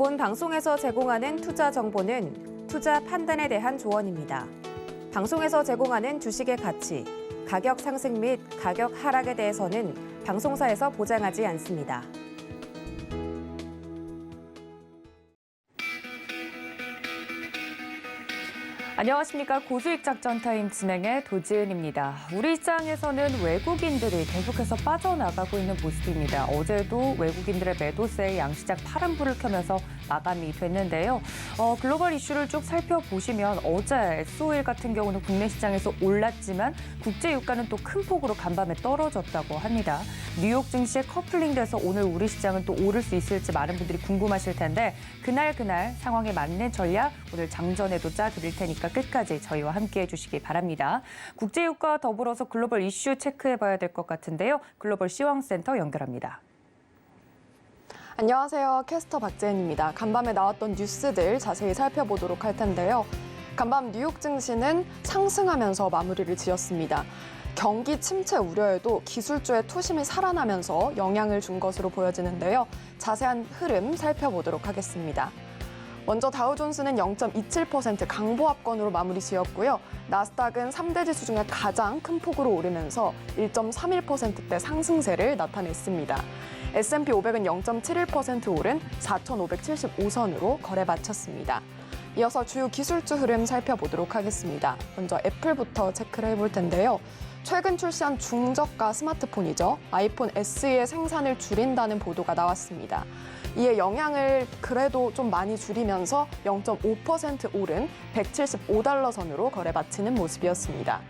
본 방송에서 제공하는 투자 정보는 투자 판단에 대한 조언입니다. 방송에서 제공하는 주식의 가치, 가격 상승 및 가격 하락에 대해서는 방송사에서 보장하지 않습니다. 안녕하십니까. 고수익 작전 타임 진행의 도지은입니다. 우리 시장에서는 외국인들이 계속해서 빠져나가고 있는 모습입니다. 어제도 외국인들의 매도세에 양시장 파란불을 켜면서 마감이 됐는데요. 글로벌 이슈를 쭉 살펴보시면 어제 S-오일 같은 경우는 국내 시장에서 올랐지만 국제 유가는 또 큰 폭으로 간밤에 떨어졌다고 합니다. 뉴욕 증시에 커플링돼서 오늘 우리 시장은 또 오를 수 있을지 많은 분들이 궁금하실 텐데 그날 상황에 맞는 전략 오늘 장전에도 짜드릴 테니까 끝까지 저희와 함께해 주시기 바랍니다. 국제 유가와 더불어서 글로벌 이슈 체크해봐야 될 것 같은데요. 글로벌 시황센터 연결합니다. 안녕하세요. 캐스터 박재은입니다. 간밤에 나왔던 뉴스들 자세히 살펴보도록 할 텐데요. 간밤 뉴욕 증시는 상승하면서 마무리를 지었습니다. 경기 침체 우려에도 기술주의 투심이 살아나면서 영향을 준 것으로 보여지는데요. 자세한 흐름 살펴보도록 하겠습니다. 먼저 다우존스는 0.27% 강보합권으로 마무리 지었고요. 나스닥은 3대 지수 중에 가장 큰 폭으로 오르면서 1.31%대 상승세를 나타냈습니다. S&P 500은 0.71% 오른 4,575선으로 거래 마쳤습니다. 이어서 주요 기술주 흐름 살펴보도록 하겠습니다. 먼저 애플부터 체크를 해볼 텐데요. 최근 출시한 중저가 스마트폰이죠. 아이폰 SE의 생산을 줄인다는 보도가 나왔습니다. 이에 영향을 그래도 좀 많이 줄이면서 0.5% 오른 175달러 선으로 거래 마치는 모습이었습니다.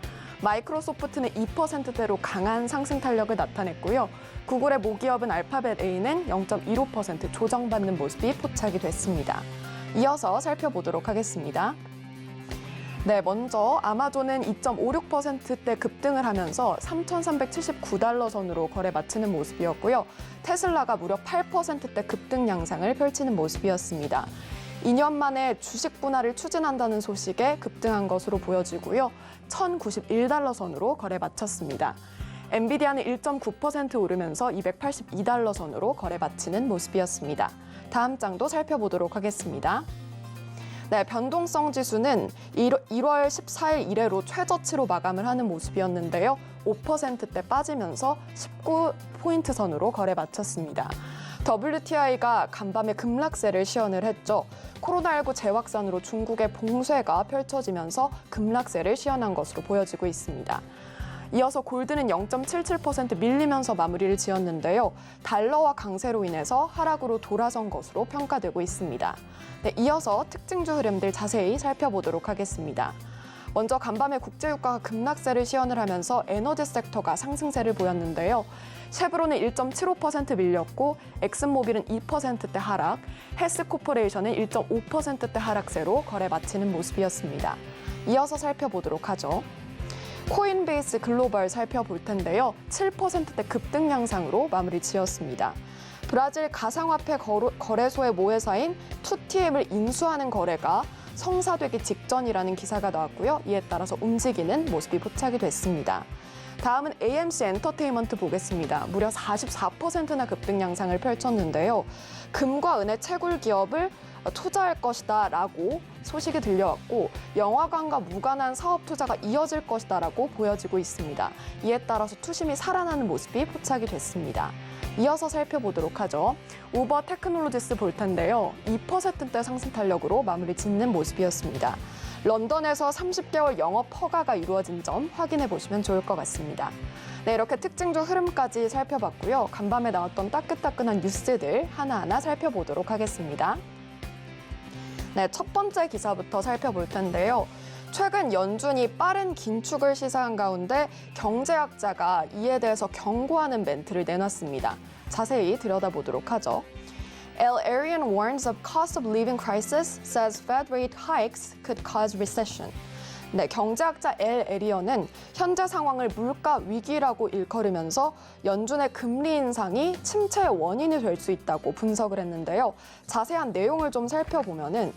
마이크로소프트는 2%대로 강한 상승 탄력을 나타냈고요. 구글의 모기업은 알파벳 A는 0.15% 조정받는 모습이 포착이 됐습니다. 이어서 살펴보도록 하겠습니다. 네, 먼저 아마존은 2.56%대 급등을 하면서 3,379달러 선으로 거래 마치는 모습이었고요. 테슬라가 무려 8%대 급등 양상을 펼치는 모습이었습니다. 2년 만에 주식 분할을 추진한다는 소식에 급등한 것으로 보여지고요. 1,091달러 선으로 거래 마쳤습니다. 엔비디아는 1.9% 오르면서 282달러 선으로 거래 마치는 모습이었습니다. 다음 장도 살펴보도록 하겠습니다. 네, 변동성 지수는 1월 14일 이래로 최저치로 마감을 하는 모습이었는데요. 5%대 빠지면서 19포인트 선으로 거래 마쳤습니다. WTI가 간밤에 급락세를 시연을 했죠. 코로나19 재확산으로 중국의 봉쇄가 펼쳐지면서 급락세를 시연한 것으로 보여지고 있습니다. 이어서 골드는 0.77% 밀리면서 마무리를 지었는데요. 달러와 강세로 인해서 하락으로 돌아선 것으로 평가되고 있습니다. 네, 이어서 특징주 흐름들 자세히 살펴보도록 하겠습니다. 먼저 간밤에 국제유가가 급락세를 시연을 하면서 에너지 섹터가 상승세를 보였는데요. 쉐브론은 1.75% 밀렸고 엑슨모빌은 2%대 하락, 헬스코퍼레이션은 1.5%대 하락세로 거래 마치는 모습이었습니다. 이어서 살펴보도록 하죠. 코인베이스 글로벌 살펴볼 텐데요. 7%대 급등 양상으로 마무리 지었습니다. 브라질 가상화폐 거래소의 모회사인 2TM을 인수하는 거래가 성사되기 직전이라는 기사가 나왔고요. 이에 따라서 움직이는 모습이 포착이 됐습니다. 다음은 AMC 엔터테인먼트 보겠습니다. 무려 44%나 급등 양상을 펼쳤는데요. 금과 은의 채굴 기업을 투자할 것이다 라고 소식이 들려왔고 영화관과 무관한 사업 투자가 이어질 것이다 라고 보여지고 있습니다. 이에 따라서 투심이 살아나는 모습이 포착이 됐습니다. 이어서 살펴보도록 하죠. 우버 테크놀로지스 볼 텐데요. 2%대 상승 탄력으로 마무리 짓는 모습이었습니다. 런던에서 30개월 영업 허가가 이루어진 점 확인해 보시면 좋을 것 같습니다. 네, 이렇게 특징주 흐름까지 살펴봤고요. 간밤에 나왔던 따끈따끈한 뉴스들 하나하나 살펴보도록 하겠습니다. 네, 첫 번째 기사부터 살펴볼 텐데요. 최근 연준이 빠른 긴축을 시사한 가운데 경제학자가 이에 대해서 경고하는 멘트를 내놨습니다. 자세히 들여다보도록 하죠. L. Arian warns of cost of living crisis, says Fed rate hikes could cause recession. 네, 경제학자 엘 에리언은 현재 상황을 물가 위기라고 일컬으면서 연준의 금리 인상이 침체의 원인이 될 수 있다고 분석을 했는데요. 자세한 내용을 좀 살펴보면은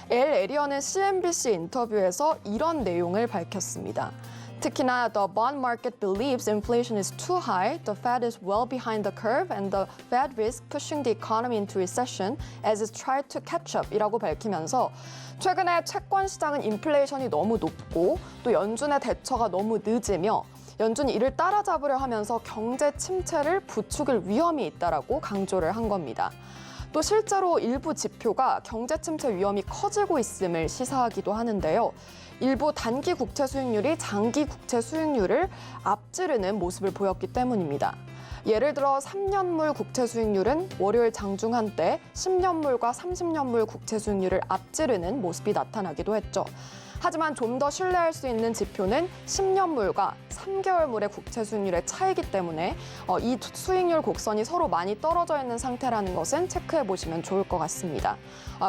엘 에리언은 CNBC 인터뷰에서 이런 내용을 밝혔습니다. 특히나 the bond market believes inflation is too high, the Fed is well behind the curve, and the Fed risks pushing the economy into recession as it tried to catch up 이라고 밝히면서 최근에 채권 시장은 인플레이션이 너무 높고 또 연준의 대처가 너무 늦으며 연준이 이를 따라잡으려 하면서 경제 침체를 부추길 위험이 있다라고 강조를 한 겁니다. 또 실제로 일부 지표가 경제 침체 위험이 커지고 있음을 시사하기도 하는데요. 일부 단기 국채 수익률이 장기 국채 수익률을 앞지르는 모습을 보였기 때문입니다. 예를 들어 3년물 국채 수익률은 월요일 장중 한때 10년물과 30년물 국채 수익률을 앞지르는 모습이 나타나기도 했죠. 하지만 좀 더 신뢰할 수 있는 지표는 10년물과 3개월물의 국채 수익률의 차이기 때문에 이 수익률 곡선이 서로 많이 떨어져 있는 상태라는 것은 체크해 보시면 좋을 것 같습니다.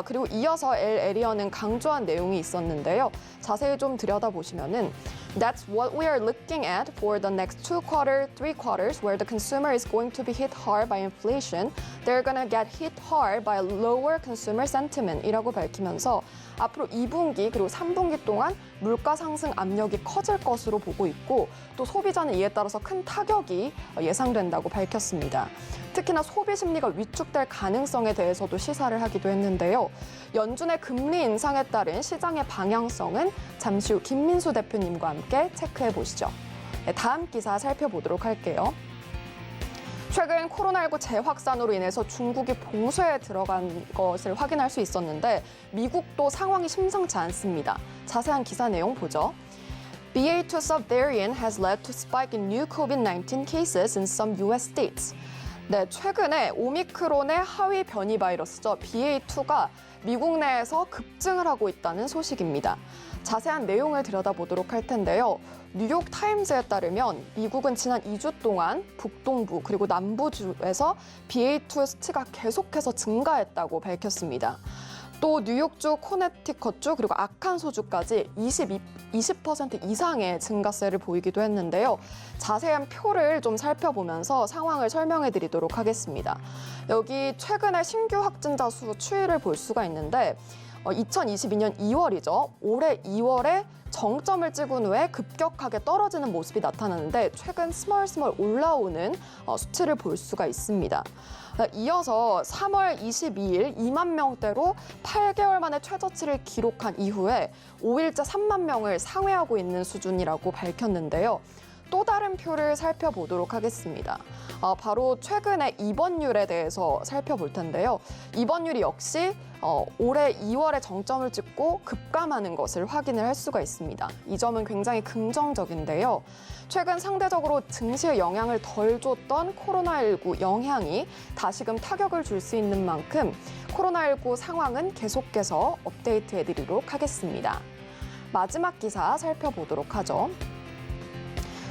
그리고 이어서 엘 에리언은 강조한 내용이 있었는데요. 자세히 좀 들여다보시면은 That's what we are looking at for the next 2 quarters, 3 quarters, where the consumer is going to be hit hard by inflation. They're gonna get hit hard by lower consumer sentiment 이라고 밝히면서 앞으로 2분기 그리고 3분기 동안 물가 상승 압력이 커질 것으로 보고 있고 또 소비자는 이에 따라서 큰 타격이 예상된다고 밝혔습니다. 특히나 소비 심리가 위축될 가능성에 대해서도 시사를 하기도 했는데요. 연준의 금리 인상에 따른 시장의 방향성은 잠시 후 김민수 대표님과 함께 체크해 보시죠. 네, 다음 기사 살펴보도록 할게요. 최근 코로나19 재확산으로 인해서 중국이 봉쇄에 들어간 것을 확인할 수 있었는데 미국도 상황이 심상치 않습니다. 자세한 기사 내용 보죠. BA2 subvariant has led to spike in new COVID-19 cases in some US states. 네, 최근에 오미크론의 하위 변이 바이러스죠. BA2가 미국 내에서 급증을 하고 있다는 소식입니다. 자세한 내용을 들여다보도록 할 텐데요. 뉴욕 타임즈에 따르면 미국은 지난 2주 동안 북동부 그리고 남부주에서 BA2 수치가 계속해서 증가했다고 밝혔습니다. 또 뉴욕주, 코네티컷주 그리고 아칸소주까지 20% 이상의 증가세를 보이기도 했는데요. 자세한 표를 좀 살펴보면서 상황을 설명해 드리도록 하겠습니다. 여기 최근에 신규 확진자 수 추이를 볼 수가 있는데 2022년 2월이죠. 올해 2월에 정점을 찍은 후에 급격하게 떨어지는 모습이 나타나는데 최근 스멀스멀 올라오는 수치를 볼 수가 있습니다. 이어서 3월 22일 2만 명대로 8개월 만에 최저치를 기록한 이후에 5일째 3만 명을 상회하고 있는 수준이라고 밝혔는데요. 또 다른 표를 살펴보도록 하겠습니다. 바로 최근의 입원율에 대해서 살펴볼 텐데요. 입원율이 역시 올해 2월에 정점을 찍고 급감하는 것을 확인을 할 수가 있습니다. 이 점은 굉장히 긍정적인데요. 최근 상대적으로 증시에 영향을 덜 줬던 코로나19 영향이 다시금 타격을 줄 수 있는 만큼 코로나19 상황은 계속해서 업데이트해드리도록 하겠습니다. 마지막 기사 살펴보도록 하죠.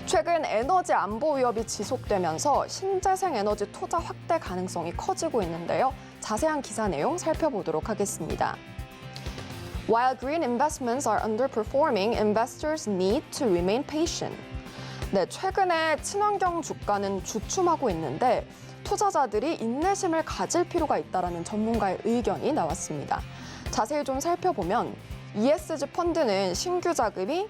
최근 에너지 안보 위협이 지속되면서 신재생 에너지 투자 확대 가능성이 커지고 있는데요. 자세한 기사 내용 살펴보도록 하겠습니다. While green investments are underperforming, investors need to remain patient. 네, 최근에 친환경 주가는 주춤하고 있는데 투자자들이 인내심을 가질 필요가 있다는 전문가의 의견이 나왔습니다. 자세히 좀 살펴보면 ESG 펀드는 신규 자금이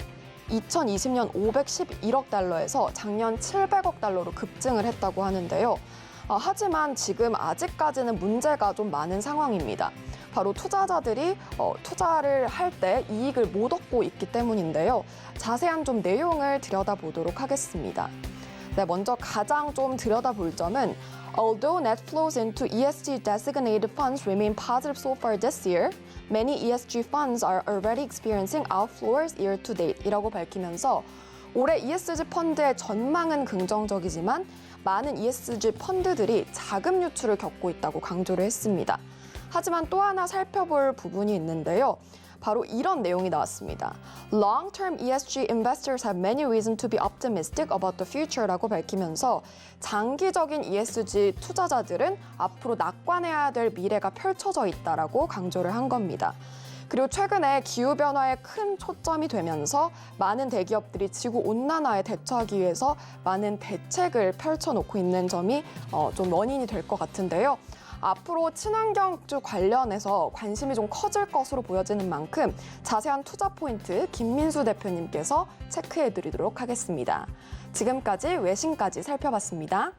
2020년 511억 달러에서 작년 700억 달러로 급증을 했다고 하는데요. 하지만 지금 아직까지는 문제가 좀 많은 상황입니다. 바로 투자자들이 투자를 할 때 이익을 못 얻고 있기 때문인데요. 자세한 좀 내용을 들여다보도록 하겠습니다. 네, 먼저 가장 좀 들여다볼 점은 Although net flows into ESG designated funds remain positive so far this year, many ESG funds are already experiencing outflows year to date 이라고 밝히면서 올해 ESG 펀드의 전망은 긍정적이지만 많은 ESG 펀드들이 자금 유출을 겪고 있다고 강조를 했습니다. 하지만 또 하나 살펴볼 부분이 있는데요. 바로 이런 내용이 나왔습니다. Long-term ESG investors have many reasons to be optimistic about the future라고 밝히면서 장기적인 ESG 투자자들은 앞으로 낙관해야 될 미래가 펼쳐져 있다라고 강조를 한 겁니다. 그리고 최근에 기후변화에 큰 초점이 되면서 많은 대기업들이 지구온난화에 대처하기 위해서 많은 대책을 펼쳐놓고 있는 점이 좀 원인이 될 것 같은데요. 앞으로 친환경주 관련해서 관심이 좀 커질 것으로 보여지는 만큼 자세한 투자 포인트 김민수 대표님께서 체크해드리도록 하겠습니다. 지금까지 외신까지 살펴봤습니다.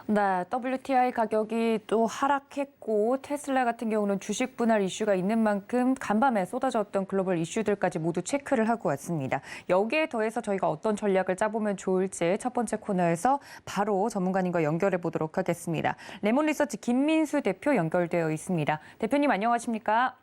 네, WTI 가격이 또 하락했고 테슬라 같은 경우는 주식 분할 이슈가 있는 만큼 간밤에 쏟아졌던 글로벌 이슈들까지 모두 체크를 하고 왔습니다. 여기에 더해서 저희가 어떤 전략을 짜보면 좋을지 첫 번째 코너에서 바로 전문가님과 연결해 보도록 하겠습니다. 레몬리서치 김민수 대표 연결되어 있습니다. 대표님 안녕하십니까?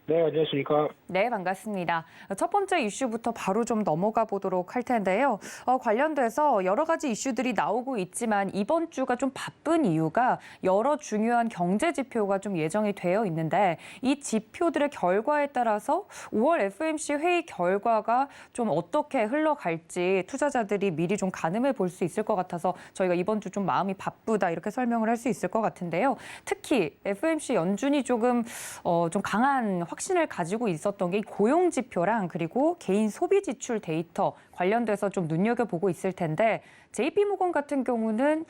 네, 안녕하십니까. 네, 반갑습니다. 첫 번째 이슈부터 바로 좀 넘어가 보도록 할 텐데요. 관련돼서 여러 가지 이슈들이 나오고 있지만 이번 주가 좀 바쁜 이유가 여러 중요한 경제 지표가 좀 예정이 되어 있는데 이 지표들의 결과에 따라서 5월 FOMC 회의 결과가 좀 어떻게 흘러갈지 투자자들이 미리 좀 가늠해 볼 수 있을 것 같아서 저희가 이번 주 좀 마음이 바쁘다 이렇게 설명을 할 수 있을 것 같은데요. 특히 FOMC 연준이 좀 강한 확신을 가지고 있었던 게 고용 지표랑 그리고 개인 소비 지출 데이터 관련돼서 좀 눈여겨보고 있을 텐데 JP모건 같은 경우는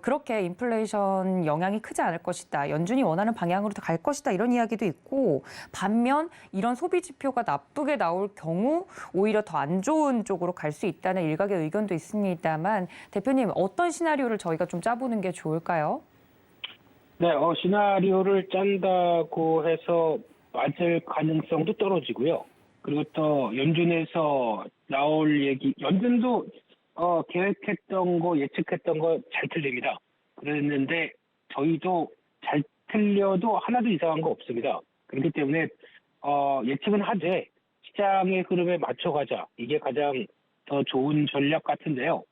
그렇게 인플레이션 영향이 크지 않을 것이다. 연준이 원하는 방향으로 갈 것이다. 이런 이야기도 있고 반면 이런 소비 지표가 나쁘게 나올 경우 오히려 더 안 좋은 쪽으로 갈 수 있다는 일각의 의견도 있습니다만 대표님 어떤 시나리오를 저희가 좀 짜보는 게 좋을까요? 네, 시나리오를 짠다고 해서 맞을 가능성도 떨어지고요. 그리고 또 연준에서 나올 얘기, 연준도 계획했던 거, 예측했던 거 잘 틀립니다. 그랬는데 저희도 잘 틀려도 하나도 이상한 거 없습니다. 그렇기 때문에 예측은 하되 시장의 흐름에 맞춰가자. 이게 가장 더 좋은 전략 같은데요.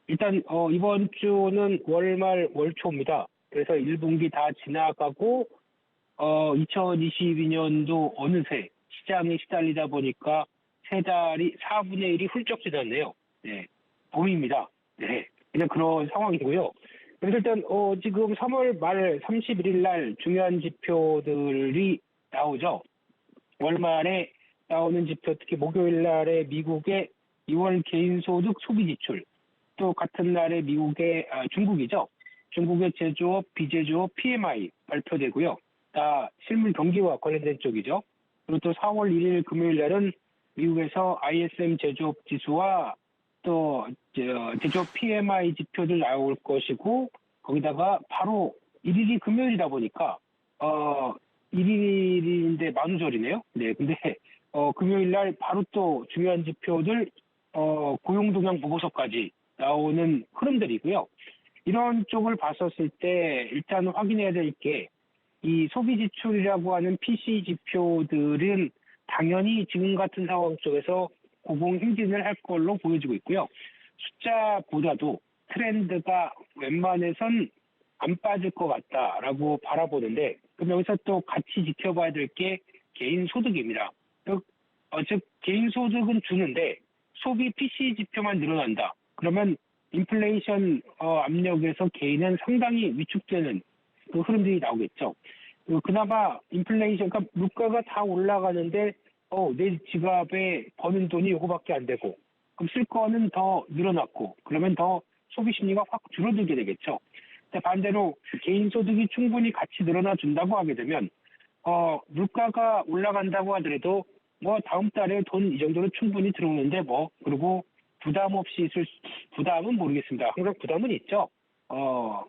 일단 이번 주는 월말 월초입니다. 그래서 1분기 다 지나가고 2022년도 어느새 시장에 시달리다 보니까 세 달이 4분의 1이 훌쩍 지났네요. 네, 봄입니다. 네, 그냥 그런 상황이고요. 그래서 일단 지금 3월 말 31일 날 중요한 지표들이 나오죠. 월말에 나오는 지표, 특히 목요일 날에 미국의 2월 개인소득 소비지출, 또 같은 날에 미국의 중국이죠. 중국의 제조업, 비제조업, PMI 발표되고요. 다 실물 경기와 관련된 쪽이죠. 그리고 또 4월 1일 금요일 날은 미국에서 ISM 제조업 지수와 또 제조업 PMI 지표들 나올 것이고 거기다가 바로 1일이 금요일이다 보니까 1일인데 만우절이네요. 네, 근데 금요일 날 바로 또 중요한 지표들 고용동향 보고서까지 나오는 흐름들이고요. 이런 쪽을 봤었을 때 일단 확인해야 될 게 이 소비 지출이라고 하는 PC 지표들은 당연히 지금 같은 상황 속에서 고공 행진을 할 걸로 보여지고 있고요. 숫자보다도 트렌드가 웬만해선 안 빠질 것 같다라고 바라보는데 그럼 여기서 또 같이 지켜봐야 될 게 개인 소득입니다. 즉 개인 소득은 주는데 소비 PC 지표만 늘어난다. 그러면 인플레이션 압력에서 개인은 상당히 위축되는 그 흐름들이 나오겠죠. 그나마 인플레이션, 그러니까 물가가 다 올라가는데 내 지갑에 버는 돈이 이거밖에 안 되고 그럼 쓸 거는 더 늘어났고 그러면 더 소비 심리가 확 줄어들게 되겠죠. 반대로 개인 소득이 충분히 같이 늘어나 준다고 하게 되면 물가가 올라간다고 하더라도 다음 달에 돈 이 정도로 충분히 들어오는데 그리고 부담 없이 부담은 모르겠습니다. 항상 부담은 있죠.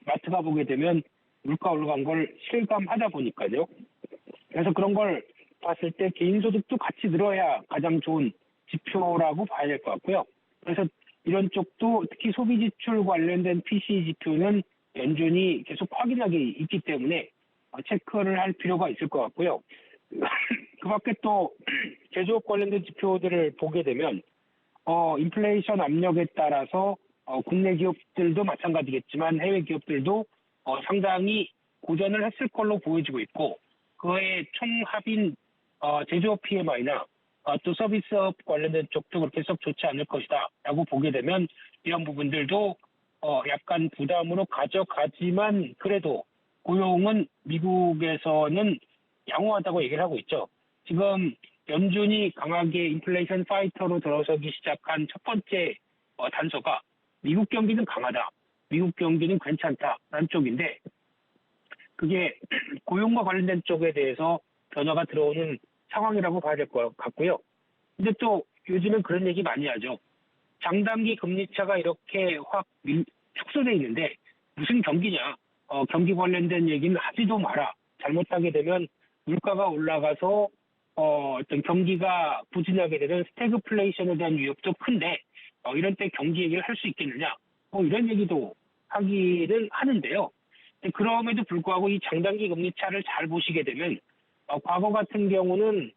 마트 가보게 되면 물가 올라간 걸 실감하다 보니까요. 그래서 그런 걸 봤을 때 개인소득도 같이 늘어야 가장 좋은 지표라고 봐야 될 것 같고요. 그래서 이런 쪽도 특히 소비지출 관련된 PC 지표는 연준이 계속 확인하게 있기 때문에 체크를 할 필요가 있을 것 같고요. 그 밖에 또 제조업 관련된 지표들을 보게 되면 인플레이션 압력에 따라서 국내 기업들도 마찬가지겠지만 해외 기업들도 상당히 고전을 했을 걸로 보여지고 있고 그의 총합인 제조업 PMI나 또 서비스업 관련된 쪽도 그렇게 썩 좋지 않을 것이다 라고 보게 되면 이런 부분들도 약간 부담으로 가져가지만 그래도 고용은 미국에서는 양호하다고 얘기를 하고 있죠. 지금 연준이 강하게 인플레이션 파이터로 들어서기 시작한 첫 번째 단서가 미국 경기는 강하다. 미국 경기는 괜찮다라는 쪽인데 그게 고용과 관련된 쪽에 대해서 변화가 들어오는 상황이라고 봐야 될 것 같고요. 근데 또 요즘은 그런 얘기 많이 하죠. 장단기 금리차가 이렇게 확 축소돼 있는데 무슨 경기냐? 경기 관련된 얘기는 하지도 마라. 잘못하게 되면 물가가 올라가서 어떤 경기가 부진하게 되는 스태그플레이션에 대한 위협도 큰데 이런 때 경기 얘기를 할 수 있겠느냐? 이런 얘기도 하기는 하는데요. 그럼에도 불구하고 이 장단기 금리 차를 잘 보시게 되면 과거 같은 경우는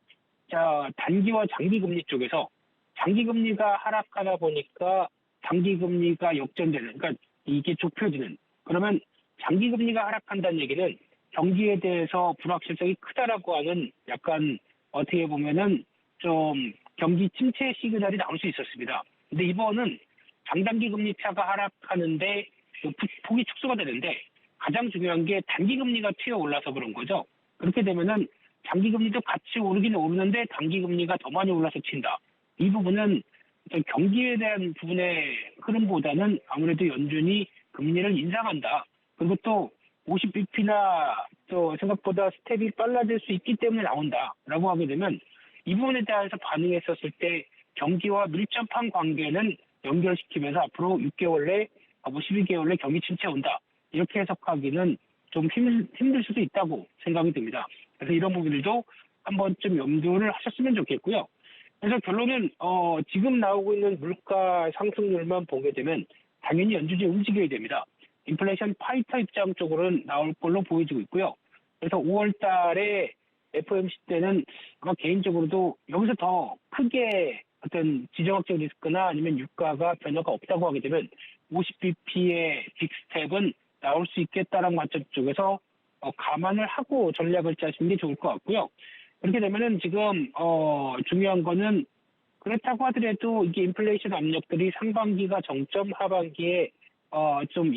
단기와 장기 금리 쪽에서 장기 금리가 하락하다 보니까 장기 금리가 역전되는, 그러니까 이게 좁혀지는. 그러면 장기 금리가 하락한다는 얘기는 경기에 대해서 불확실성이 크다라고 하는 약간 어떻게 보면은 좀 경기 침체 시그널이 나올 수 있었습니다. 근데 이번은 장단기 금리 차가 하락하는데 폭이 축소가 되는데 가장 중요한 게 단기 금리가 튀어 올라서 그런 거죠. 그렇게 되면은 장기 금리도 같이 오르긴 오르는데 단기 금리가 더 많이 올라서 튄다. 이 부분은 경기에 대한 부분의 흐름보다는 아무래도 연준이 금리를 인상한다. 그리고 또 50bp나 또 생각보다 스텝이 빨라질 수 있기 때문에 나온다라고 하게 되면 이 부분에 대해서 반응했었을 때 경기와 밀접한 관계는 연결시키면서 앞으로 6개월 내, 12개월 내 경기 침체 온다. 이렇게 해석하기는 좀 힘들 수도 있다고 생각이 듭니다. 그래서 이런 부분들도 한 번쯤 염두를 하셨으면 좋겠고요. 그래서 결론은 지금 나오고 있는 물가 상승률만 보게 되면 당연히 연준이 움직여야 됩니다. 인플레이션 파이터 입장 쪽으로는 나올 걸로 보여지고 있고요. 그래서 5월 달에 FOMC 때는 아마 개인적으로도 여기서 더 크게 어떤 지정학적 리스크나 아니면 유가가 변화가 없다고 하게 되면 50bp의 빅스텝은 나올 수 있겠다라는 관점 쪽에서 감안을 하고 전략을 짜시는 게 좋을 것 같고요. 그렇게 되면은 지금 중요한 거는 그렇다고 하더라도 이게 인플레이션 압력들이 상반기가 정점, 하반기에 좀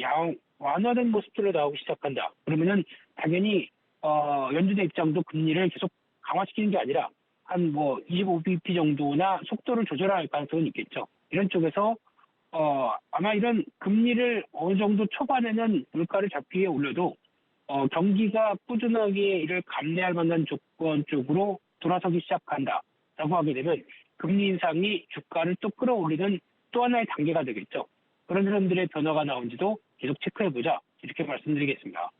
완화된 모습들로 나오기 시작한다. 그러면은 당연히 연준의 입장도 금리를 계속 강화시키는 게 아니라 한 25bp 정도나 속도를 조절할 가능성은 있겠죠. 이런 쪽에서 아마 이런 금리를 어느 정도 초반에는 물가를 잡기 위해 올려도 경기가 꾸준하게 이를 감내할 만한 조건 쪽으로 돌아서기 시작한다라고 하게 되면 금리 인상이 주가를 또 끌어올리는 또 하나의 단계가 되겠죠. 그런 흐름들의 변화가 나온지도 계속 체크해보자. 이렇게 말씀드리겠습니다.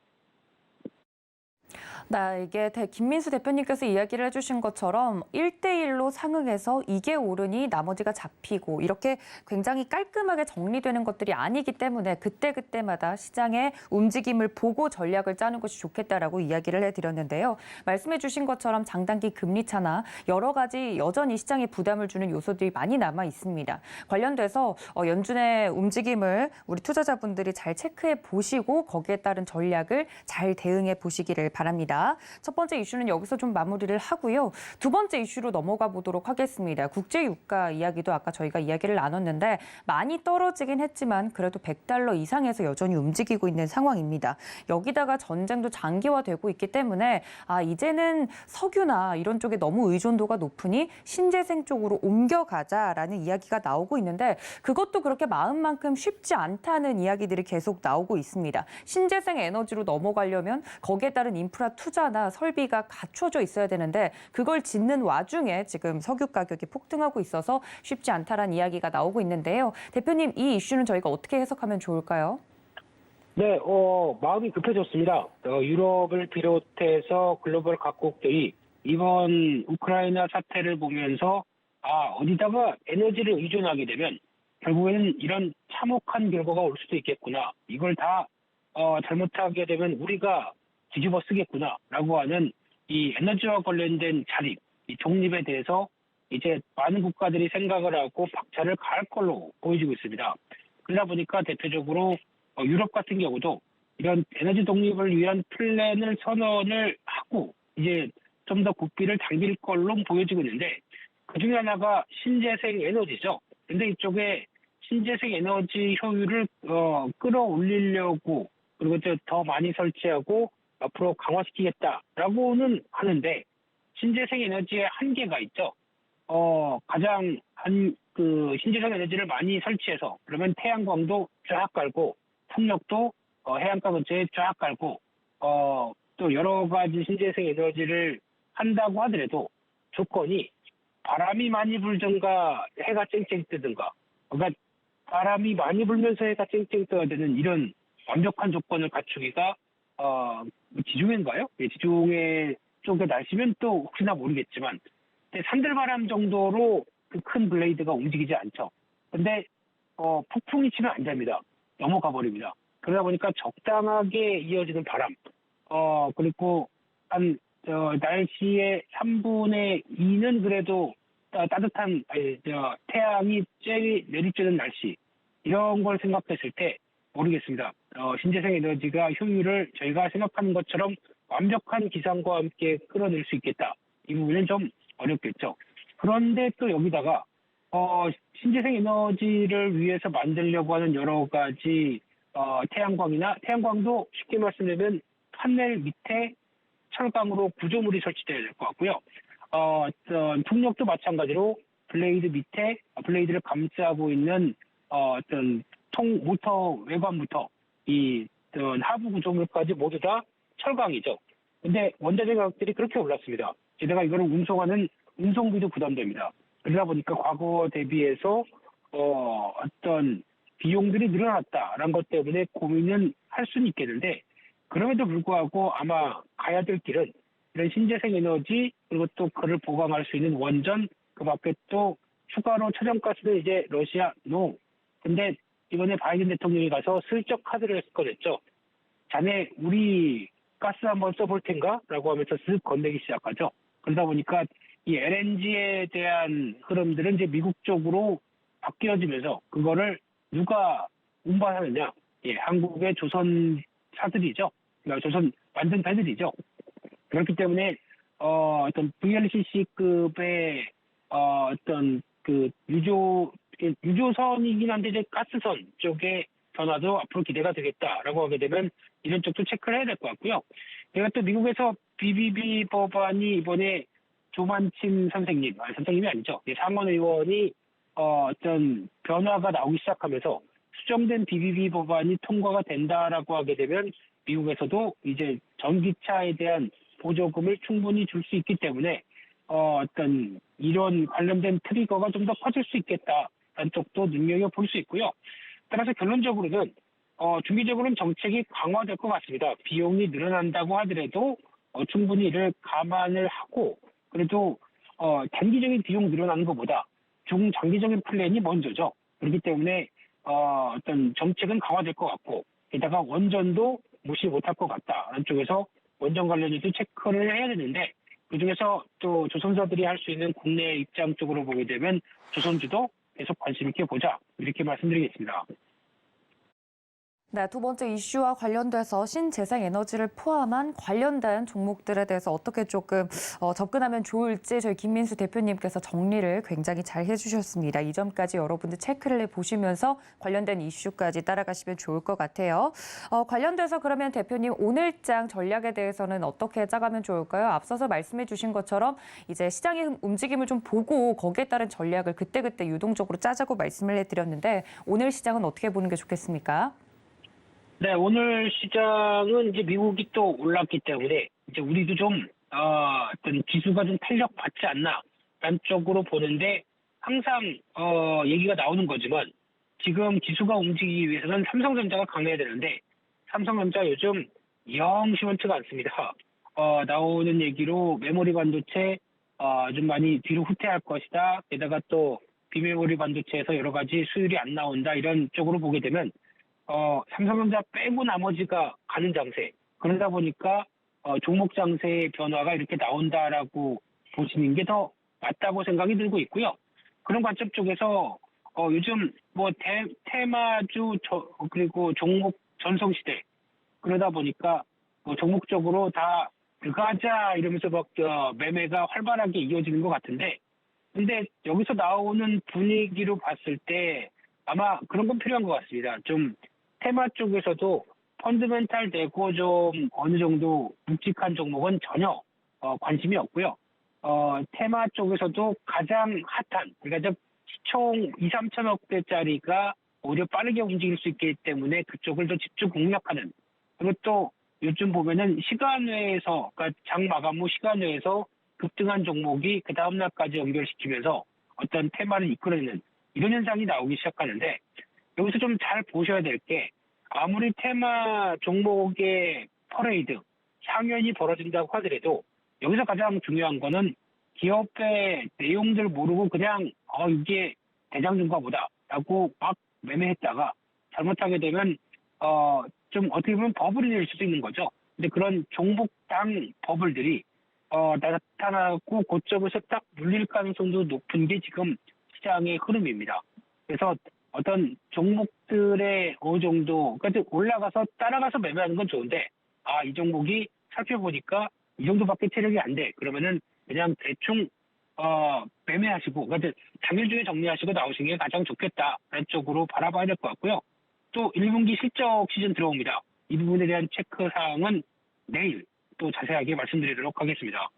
네, 이게 김민수 대표님께서 이야기를 해주신 것처럼 1대1로 상응해서 이게 오르니 나머지가 잡히고 이렇게 굉장히 깔끔하게 정리되는 것들이 아니기 때문에 그때그때마다 시장의 움직임을 보고 전략을 짜는 것이 좋겠다라고 이야기를 해드렸는데요. 말씀해 주신 것처럼 장단기 금리 차나 여러 가지 여전히 시장에 부담을 주는 요소들이 많이 남아 있습니다. 관련돼서 연준의 움직임을 우리 투자자분들이 잘 체크해 보시고 거기에 따른 전략을 잘 대응해 보시기를 바랍니다. 첫 번째 이슈는 여기서 좀 마무리를 하고요. 두 번째 이슈로 넘어가 보도록 하겠습니다. 국제 유가 이야기도 아까 저희가 이야기를 나눴는데 많이 떨어지긴 했지만 그래도 $100 이상에서 여전히 움직이고 있는 상황입니다. 여기다가 전쟁도 장기화되고 있기 때문에 이제는 석유나 이런 쪽에 너무 의존도가 높으니 신재생 쪽으로 옮겨가자라는 이야기가 나오고 있는데 그것도 그렇게 마음만큼 쉽지 않다는 이야기들이 계속 나오고 있습니다. 신재생 에너지로 넘어가려면 거기에 따른 인프라 투자나 설비가 갖춰져 있어야 되는데 그걸 짓는 와중에 지금 석유 가격이 폭등하고 있어서 쉽지 않다라는 이야기가 나오고 있는데요. 대표님, 이 이슈는 저희가 어떻게 해석하면 좋을까요? 네, 마음이 급해졌습니다. 유럽을 비롯해서 글로벌 각국들이 이번 우크라이나 사태를 보면서 어디다가 에너지를 의존하게 되면 결국에는 이런 참혹한 결과가 올 수도 있겠구나. 이걸 다 잘못하게 되면 우리가 뒤집어 쓰겠구나라고 하는 이 에너지와 관련된 자립, 이 독립에 대해서 이제 많은 국가들이 생각을 하고 박차를 가할 걸로 보여지고 있습니다. 그러다 보니까 대표적으로 유럽 같은 경우도 이런 에너지 독립을 위한 플랜을 선언을 하고 이제 좀 더 국비를 당길 걸로 보여지고 있는데 그중에 하나가 신재생 에너지죠. 근데 이쪽에 신재생 에너지 효율을 끌어올리려고 그리고 더 많이 설치하고 앞으로 강화시키겠다라고는 하는데 신재생 에너지의 한계가 있죠. 가장 신재생 에너지를 많이 설치해서 그러면 태양광도 쫙 깔고 풍력도 해안가 근처에 쫙 깔고 또 여러 가지 신재생 에너지를 한다고 하더라도 조건이 바람이 많이 불든가 해가 쨍쨍 뜨든가, 그러니까 바람이 많이 불면서 해가 쨍쨍 떠야 되는 이런 완벽한 조건을 갖추기가 지중해인가요? 예, 지중해 쪽의 날씨면 또 혹시나 모르겠지만 산들바람 정도로 그 큰 블레이드가 움직이지 않죠. 근데 폭풍이 치면 안 됩니다. 넘어가 버립니다. 그러다 보니까 적당하게 이어지는 바람, 그리고 날씨의 3분의 2는 그래도 따뜻한 태양이 쬐이 내리쬐는 날씨, 이런 걸 생각했을 때 모르겠습니다. 신재생 에너지가 효율을 저희가 생각하는 것처럼 완벽한 기상과 함께 끌어낼 수 있겠다. 이 부분은 좀 어렵겠죠. 그런데 또 여기다가 신재생 에너지를 위해서 만들려고 하는 여러 가지 태양광도 쉽게 말씀드리면 판넬 밑에 철강으로 구조물이 설치되어야 될 것 같고요. 풍력도 마찬가지로 블레이드 밑에 블레이드를 감싸고 있는 모터 외관부터 이 하부 구조물까지 모두 다 철강이죠. 근데 원자재 가격들이 그렇게 올랐습니다. 게다가 이거를 운송하는 운송비도 부담됩니다. 그러다 보니까 과거 대비해서 어떤 비용들이 늘어났다라는 것 때문에 고민은 할 수는 있겠는데, 그럼에도 불구하고 아마 가야 될 길은 이런 신재생 에너지, 그리고 또 그를 보강할 수 있는 원전, 그 밖에 또 추가로 천연가스는 이제 러시아 노. 근데 이번에 바이든 대통령이 가서 슬쩍 카드를 꺼냈죠. 자네 우리 가스 한번 써볼 텐가? 라고 하면서 쓱 건네기 시작하죠. 그러다 보니까 이 LNG에 대한 흐름들은 이제 미국 쪽으로 바뀌어지면서 그거를 누가 운반하느냐? 예, 한국의 조선사들이죠. 그러니까 조선 만든 배들이죠. 그렇기 때문에 어떤 VLCC급의 어떤 그 유조선이긴 한데 이제 가스선 쪽의 변화도 앞으로 기대가 되겠다라고 하게 되면 이런 쪽도 체크를 해야 될 것 같고요. 제가 또 미국에서 BBB 법안이 이번에 조만침 선생님이 아니죠. 상원 의원이 어떤 변화가 나오기 시작하면서 수정된 BBB 법안이 통과가 된다라고 하게 되면 미국에서도 이제 전기차에 대한 보조금을 충분히 줄 수 있기 때문에 어떤 이런 관련된 트리거가 좀 더 커질 수 있겠다라는 쪽도 눈여겨볼 수 있고요. 따라서 결론적으로는 중기적으로는 정책이 강화될 것 같습니다. 비용이 늘어난다고 하더라도 충분히 이를 감안을 하고, 그래도 단기적인 비용 늘어나는 것보다 중장기적인 플랜이 먼저죠. 그렇기 때문에 어떤 정책은 강화될 것 같고, 게다가 원전도 무시 못할 것 같다라는 쪽에서 원전 관련해서 체크를 해야 되는데, 그중에서 또 조선사들이 할 수 있는 국내 입장 쪽으로 보게 되면 조선주도 계속 관심 있게 보자, 이렇게 말씀드리겠습니다. 네, 두 번째 이슈와 관련돼서 신재생 에너지를 포함한 관련된 종목들에 대해서 어떻게 조금 접근하면 좋을지 저희 김민수 대표님께서 정리를 굉장히 잘 해주셨습니다. 이 점까지 여러분들 체크를 해보시면서 관련된 이슈까지 따라가시면 좋을 것 같아요. 관련돼서 그러면 대표님 오늘장 전략에 대해서는 어떻게 짜가면 좋을까요? 앞서서 말씀해 주신 것처럼 이제 시장의 움직임을 좀 보고 거기에 따른 전략을 그때그때 유동적으로 짜자고 말씀을 해드렸는데, 오늘 시장은 어떻게 보는 게 좋겠습니까? 네, 오늘 시장은 이제 미국이 또 올랐기 때문에 이제 우리도 좀 어떤 지수가 좀 탄력 받지 않나라는 쪽으로 보는데, 항상 얘기가 나오는 거지만 지금 지수가 움직이기 위해서는 삼성전자가 강해야 되는데 삼성전자 요즘 영 시원치가 않습니다. 나오는 얘기로 메모리 반도체 좀 많이 뒤로 후퇴할 것이다. 게다가 또 비메모리 반도체에서 여러 가지 수율이 안 나온다, 이런 쪽으로 보게 되면 삼성전자 빼고 나머지가 가는 장세. 그러다 보니까 종목 장세의 변화가 이렇게 나온다라고 보시는 게 더 맞다고 생각이 들고 있고요. 그런 관점 쪽에서 요즘 뭐 테마주 그리고 종목 전성시대, 그러다 보니까 뭐 종목적으로 다 들어가자 이러면서 막 매매가 활발하게 이어지는 것 같은데, 근데 여기서 나오는 분위기로 봤을 때 아마 그런 건 필요한 것 같습니다. 좀 테마 쪽에서도 펀드멘탈 되고 좀 어느 정도 묵직한 종목은 전혀 관심이 없고요. 테마 쪽에서도 가장 핫한, 그러니까 시총 2, 3천억대짜리가 오히려 빠르게 움직일 수 있기 때문에 그쪽을 더 집중 공략하는, 그리고 또 요즘 보면은 시간외에서, 그러니까 장 마감 후 시간외에서 급등한 종목이 그 다음날까지 연결시키면서 어떤 테마를 이끌어내는 이런 현상이 나오기 시작하는데, 여기서 좀 잘 보셔야 될 게, 아무리 테마 종목의 퍼레이드, 상연이 벌어진다고 하더라도 여기서 가장 중요한 거는 기업의 내용들 모르고 그냥 이게 대장주인가 보다라고 막 매매했다가 잘못하게 되면 좀 어떻게 보면 버블이 될 수도 있는 거죠. 근데 그런 종목당 버블들이 나타나고 고점에서 딱 물릴 가능성도 높은 게 지금 시장의 흐름입니다. 그래서 어떤 종목들의 어느 정도, 그러니까 올라가서 따라가서 매매하는 건 좋은데, 이 종목이 살펴보니까 이 정도밖에 체력이 안 돼. 그러면은 그냥 대충 매매하시고, 그러니까 당일 중에 정리하시고 나오시는 게 가장 좋겠다라는 쪽으로 바라봐야 될 것 같고요. 또 1분기 실적 시즌 들어옵니다. 이 부분에 대한 체크 사항은 내일 또 자세하게 말씀드리도록 하겠습니다.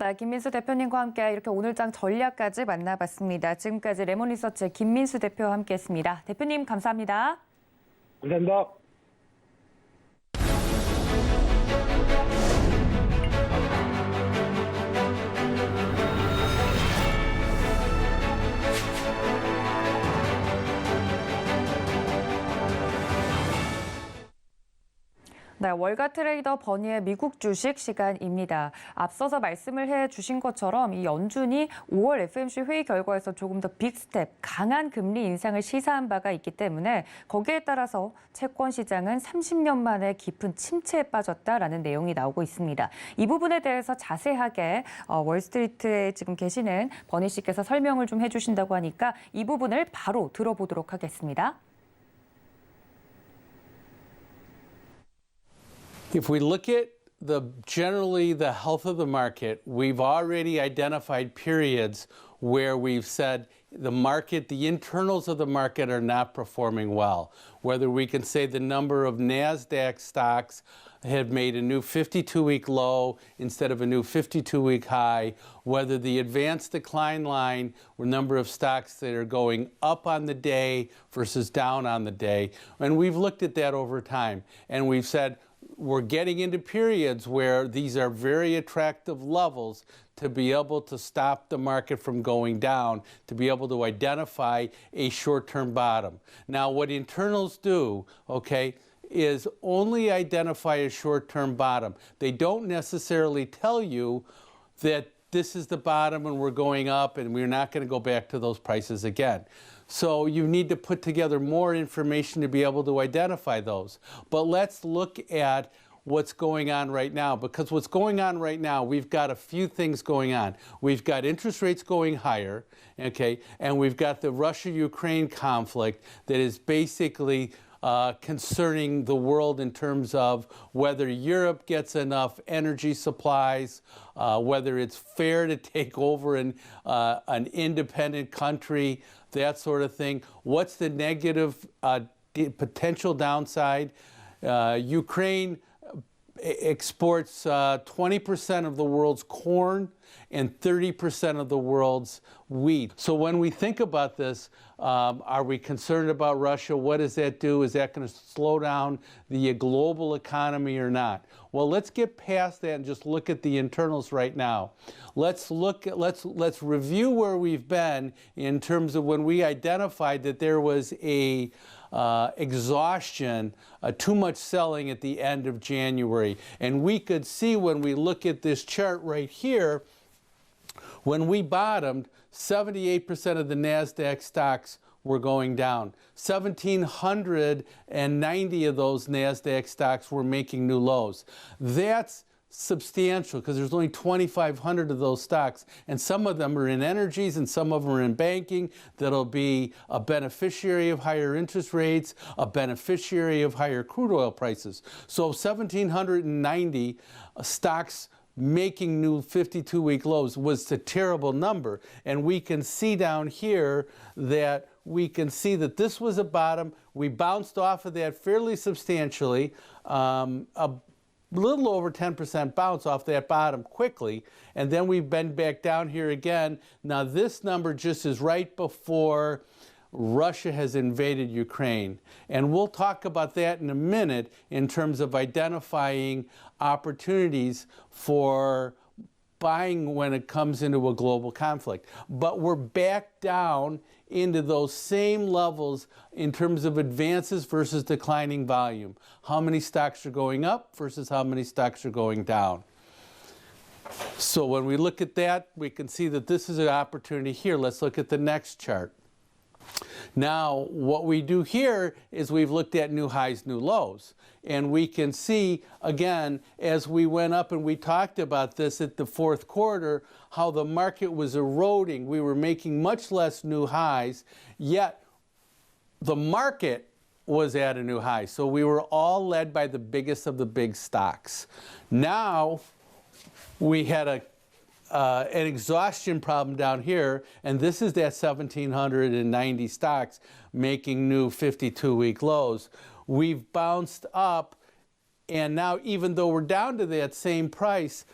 네, 김민수 대표님과 함께 이렇게 오늘장 전략까지 만나봤습니다. 지금까지 레몬리서치의 김민수 대표와 함께했습니다. 대표님 감사합니다. 감사합니다. 네, 월가 트레이더 버니의 미국 주식 시간입니다. 앞서서 말씀을 해주신 것처럼 이 연준이 5월 FOMC 회의 결과에서 조금 더 빅스텝, 강한 금리 인상을 시사한 바가 있기 때문에 거기에 따라서 채권 시장은 30년 만에 깊은 침체에 빠졌다라는 내용이 나오고 있습니다. 이 부분에 대해서 자세하게 월스트리트에 지금 계시는 버니 씨께서 설명을 좀 해주신다고 하니까 이 부분을 바로 들어보도록 하겠습니다. If we look at generally the health of the market, we've already identified periods where we've said the market, the internals of the market are not performing well. Whether we can say the number of NASDAQ stocks have made a new 52-week low instead of a new 52-week high, whether the advanced decline line or number of stocks that are going up on the day versus down on the day. And we've looked at that over time, and we've said, we're getting into periods where these are very attractive levels to be able to stop the market from going down, to be able to identify a short-term bottom. Now, what internals do, okay, is only identify a short-term bottom. They don't necessarily tell you that this is the bottom and we're going up and we're not going to go back to those prices again. So you need to put together more information to be able to identify those. But let's look at what's going on right now, because what's going on right now, we've got a few things going on. We've got interest rates going higher, okay, and we've got the Russia-Ukraine conflict that is basically concerning the world in terms of whether Europe gets enough energy supplies, whether it's fair to take over an independent country, that sort of thing. What's the negative potential downside? Ukraine exports 20% of the world's corn and 30% of the world's wheat. So when we think about this, are we concerned about Russia? What does that do? Is that going to slow down the global economy or not? Well, let's get past that and just look at the internals right now. Let's review where we've been in terms of when we identified that there was a exhaustion, too much selling at the end of January. And we could see when we look at this chart right here, when we bottomed, 78% of the NASDAQ stocks were going down. 1,790 of those NASDAQ stocks were making new lows. That's substantial because there's only 2,500 of those stocks, and some of them are in energies and some of them are in banking that'll be a beneficiary of higher interest rates, a beneficiary of higher crude oil prices. So 1,790 stocks making new 52-week lows was a terrible number. And we can see down here that this was a bottom. We bounced off of that fairly substantially, a little over 10% bounce off that bottom quickly, and then we've been back down here again. Now this number just is right before Russia has invaded Ukraine. And we'll talk about that in a minute in terms of identifying opportunities for buying when it comes into a global conflict. But we're back down into those same levels in terms of advances versus declining volume. How many stocks are going up versus how many stocks are going down. So when we look at that, we can see that this is an opportunity here. Let's look at the next chart. Now, what we do here is we've looked at new highs, new lows. And we can see, again, as we went up and we talked about this at the fourth quarter, how the market was eroding. We were making much less new highs, yet the market was at a new high. So we were all led by the biggest of the big stocks. Now, we had an exhaustion problem down here, and this is that 1,790 stocks making new 52-week lows. We've bounced up, and now even though we're down to that same price,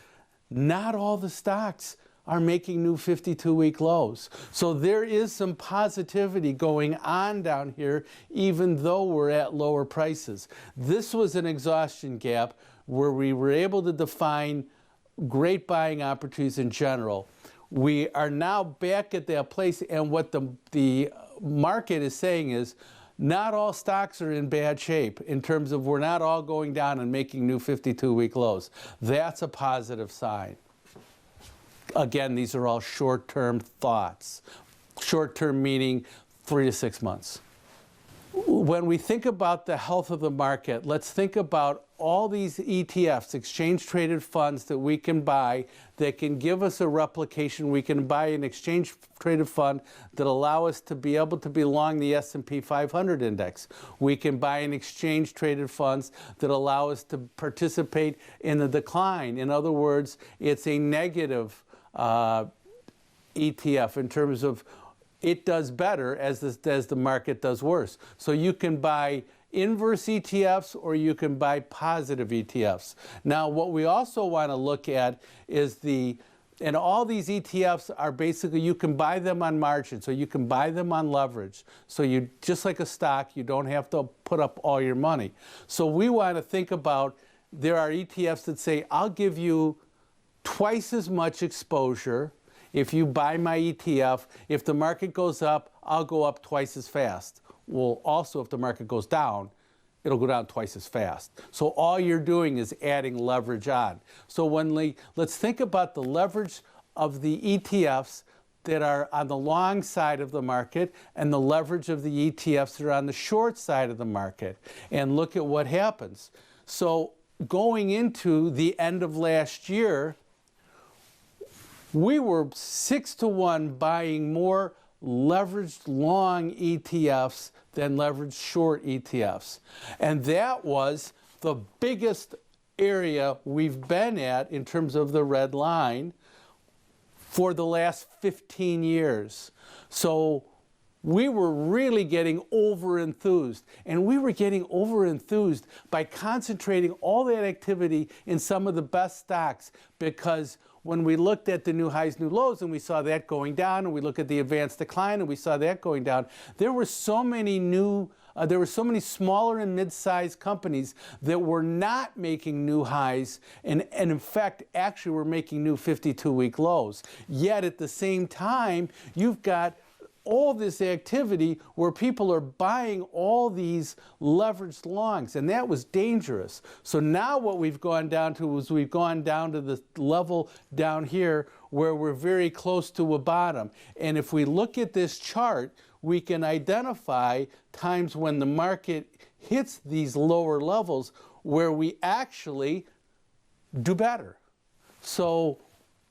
not all the stocks are making new 52-week lows. So there is some positivity going on down here, even though we're at lower prices. This was an exhaustion gap where we were able to define great buying opportunities in general. We are now back at that place, and what the market is saying is not all stocks are in bad shape in terms of we're not all going down and making new 52-week lows. That's a positive sign. Again, these are all short-term thoughts. Short-term meaning 3 to 6 months. When we think about the health of the market, let's think about all these ETFs, exchange-traded funds that we can buy that can give us a replication. We can buy an exchange-traded fund that allow us to be able to be long the S&P 500 index. We can buy an exchange-traded funds that allow us to participate in the decline. In other words, it's a negative ETF in terms of it does better as the market does worse. So you can buy inverse ETFs or you can buy positive ETFs. Now, what we also want to look at is and all these ETFs are basically, you can buy them on margin, so you can buy them on leverage. So you, just like a stock, you don't have to put up all your money. So we want to think about, there are ETFs that say, I'll give you twice as much exposure if you buy my ETF. If the market goes up, I'll go up twice as fast. Well, also, if the market goes down, it'll go down twice as fast. So all you're doing is adding leverage on. So let's think about the leverage of the ETFs that are on the long side of the market and the leverage of the ETFs that are on the short side of the market, and look at what happens. So going into the end of last year, we were 6-to-1 buying more leveraged long ETFs than leveraged short ETFs. And that was the biggest area we've been at in terms of the red line for the last 15 years. So we were really getting over-enthused. And we were getting over-enthused by concentrating all that activity in some of the best stocks, because when we looked at the new highs, new lows, and we saw that going down, and we look at the advanced decline, and we saw that going down, there were so many smaller and mid-sized companies that were not making new highs, and in fact, actually were making new 52-week lows. Yet at the same time, you've got all this activity where people are buying all these leveraged longs, and that was dangerous. So now what we've gone down to is we've gone down to the level down here where we're very close to a bottom. And if we look at this chart, we can identify times when the market hits these lower levels where we actually do better. So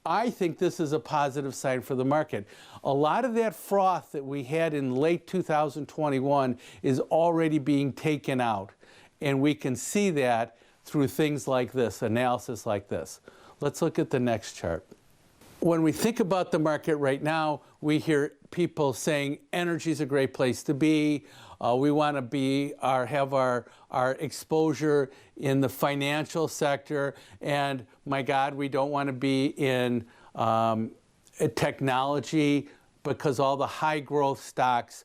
I think this is a positive sign for the market. A lot of that froth that we had in late 2021 is already being taken out. And we can see that through things like this, analysis like this. Let's look at the next chart. When we think about the market right now, we hear people saying energy is a great place to be. We want to have our exposure in the financial sector, and my God, we don't want to be in technology because all the high growth stocks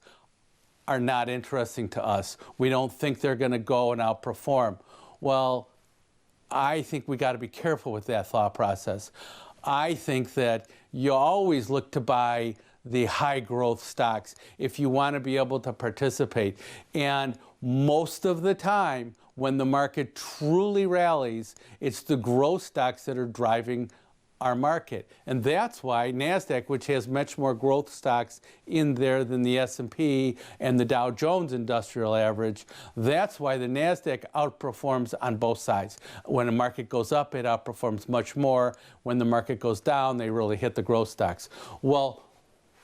are not interesting to us. We don't think they're going to go and outperform. Well, I think we got to be careful with that thought process. I think that you always look to buy the high growth stocks if you want to be able to participate. And most of the time, when the market truly rallies, it's the growth stocks that are driving our market. And that's why NASDAQ, which has much more growth stocks in there than the S&P and the Dow Jones Industrial Average, that's why the NASDAQ outperforms on both sides. When the market goes up, it outperforms much more. When the market goes down, they really hit the growth stocks. Well,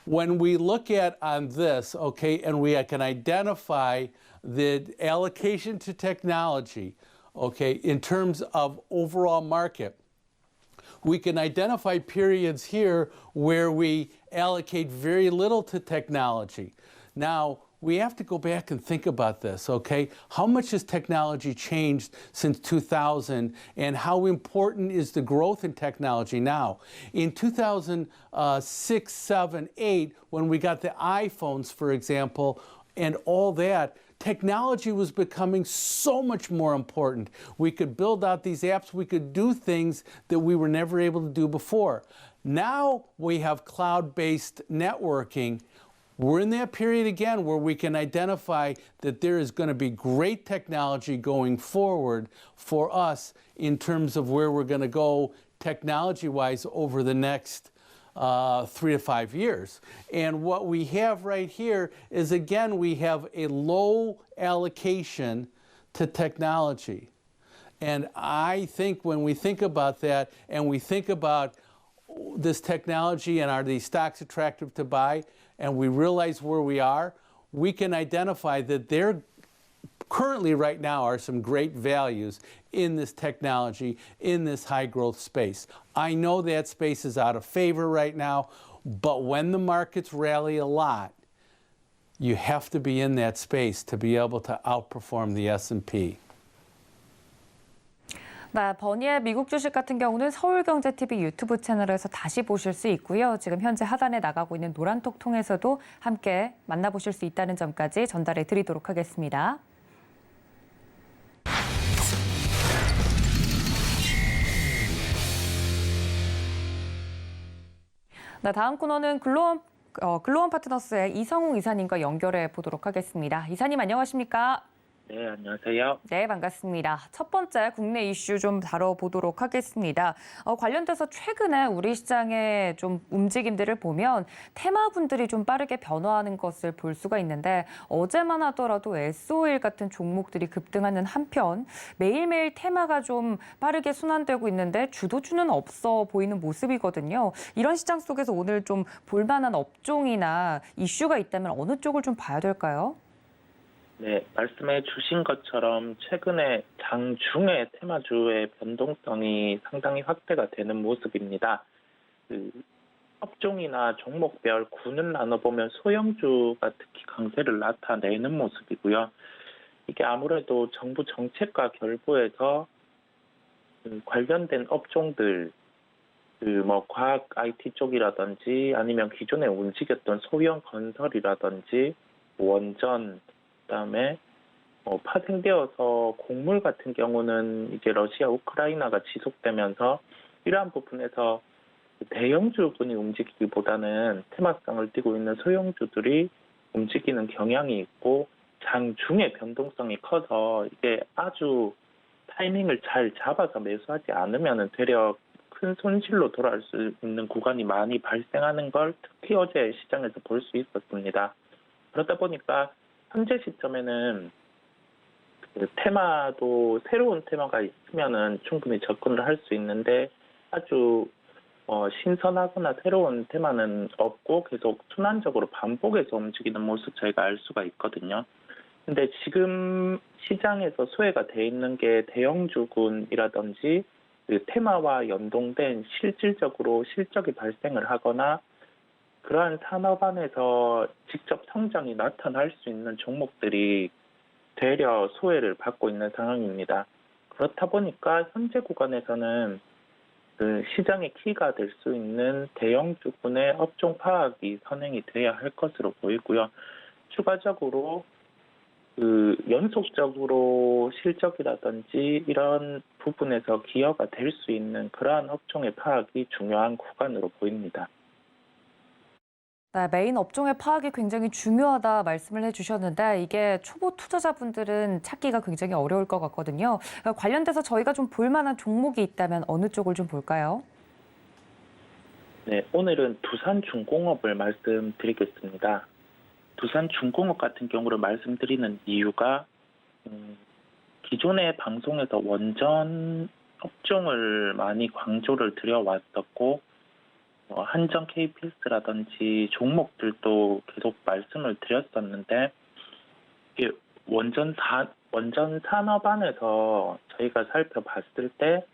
when we look at on this, okay, and we can identify the allocation to technology, okay, in terms of overall market, we can identify periods here where we allocate very little to technology. Now, we have to go back and think about this, okay? How much has technology changed since 2000, and how important is the growth in technology now? In 2006, 7, 8, when we got the iPhones, for example, and all that, technology was becoming so much more important. We could build out these apps, we could do things that we were never able to do before. Now we have cloud-based networking. We're in that period again where we can identify that there is going to be great technology going forward for us in terms of where we're going to go technology-wise over the next 3 to 5 years. And what we have right here is, again, we have a low allocation to technology. And I think when we think about that and we think about this technology and are these stocks attractive to buy, and we realize where we are, we can identify that there currently right now are some great values in this technology, in this high growth space. I know that space is out of favor right now, but when the markets rally a lot, you have to be in that space to be able to outperform the S&P. 네, 버니의 미국 주식 같은 경우는 서울경제TV 유튜브 채널에서 다시 보실 수 있고요. 지금 현재 하단에 나가고 있는 노란톡 통해서도 함께 만나보실 수 있다는 점까지 전달해 드리도록 하겠습니다. 네, 다음 코너는 글로원 파트너스의 이성웅 이사님과 연결해 보도록 하겠습니다. 이사님 안녕하십니까? 네, 안녕하세요. 네, 반갑습니다. 첫 번째 국내 이슈 좀 다뤄보도록 하겠습니다. 관련돼서 최근에 우리 시장의 좀 움직임들을 보면 테마분들이 좀 빠르게 변화하는 것을 볼 수가 있는데 어제만 하더라도 S-오일 같은 종목들이 급등하는 한편 매일매일 테마가 좀 빠르게 순환되고 있는데 주도주는 없어 보이는 모습이거든요. 이런 시장 속에서 오늘 좀 볼만한 업종이나 이슈가 있다면 어느 쪽을 좀 봐야 될까요? 네, 말씀해 주신 것처럼 최근에 장중에 테마주의 변동성이 상당히 확대가 되는 모습입니다. 업종이나 종목별 구는 나눠보면 소형주가 특히 강세를 나타내는 모습이고요. 이게 아무래도 정부 정책과 결부해서 관련된 업종들, 과학 IT 쪽이라든지 아니면 기존에 움직였던 소형 건설이라든지 원전, 그다음에 파생되어서 곡물 같은 경우는 이제 러시아 우크라이나가 지속되면서 이러한 부분에서 대형주분이 움직이기보다는 테마성을 띠고 있는 소형주들이 움직이는 경향이 있고 장중의 변동성이 커서 이게 아주 타이밍을 잘 잡아서 매수하지 않으면 되려 큰 손실로 돌아올 수 있는 구간이 많이 발생하는 걸 특히 어제 시장에서 볼 수 있었습니다. 그러다 보니까 현재 시점에는 테마도 새로운 테마가 있으면은 충분히 접근을 할 수 있는데 아주 신선하거나 새로운 테마는 없고 계속 순환적으로 반복해서 움직이는 모습 저희가 알 수가 있거든요. 근데 지금 시장에서 소외가 돼 있는 게 대형주군이라든지 테마와 연동된 실질적으로 실적이 발생을 하거나 그러한 산업 안에서 직접 성장이 나타날 수 있는 종목들이 되려 소외를 받고 있는 상황입니다. 그렇다 보니까 현재 구간에서는 시장의 키가 될 수 있는 대형주군의 업종 파악이 선행이 돼야 할 것으로 보이고요. 추가적으로 연속적으로 실적이라든지 이런 부분에서 기여가 될 수 있는 그러한 업종의 파악이 중요한 구간으로 보입니다. 네, 메인 업종의 파악이 굉장히 중요하다 말씀을 해주셨는데 이게 초보 투자자분들은 찾기가 굉장히 어려울 것 같거든요. 관련돼서 저희가 좀 볼만한 종목이 있다면 어느 쪽을 좀 볼까요? 네, 오늘은 두산중공업을 말씀드리겠습니다. 두산중공업 같은 경우를 말씀드리는 이유가 기존의 방송에서 원전 업종을 많이 강조를 드려왔었고 한정 KPS라든지 종목들도 계속 말씀을 드렸었는데 이게 원전 산업 안에서 저희가 살펴봤을 때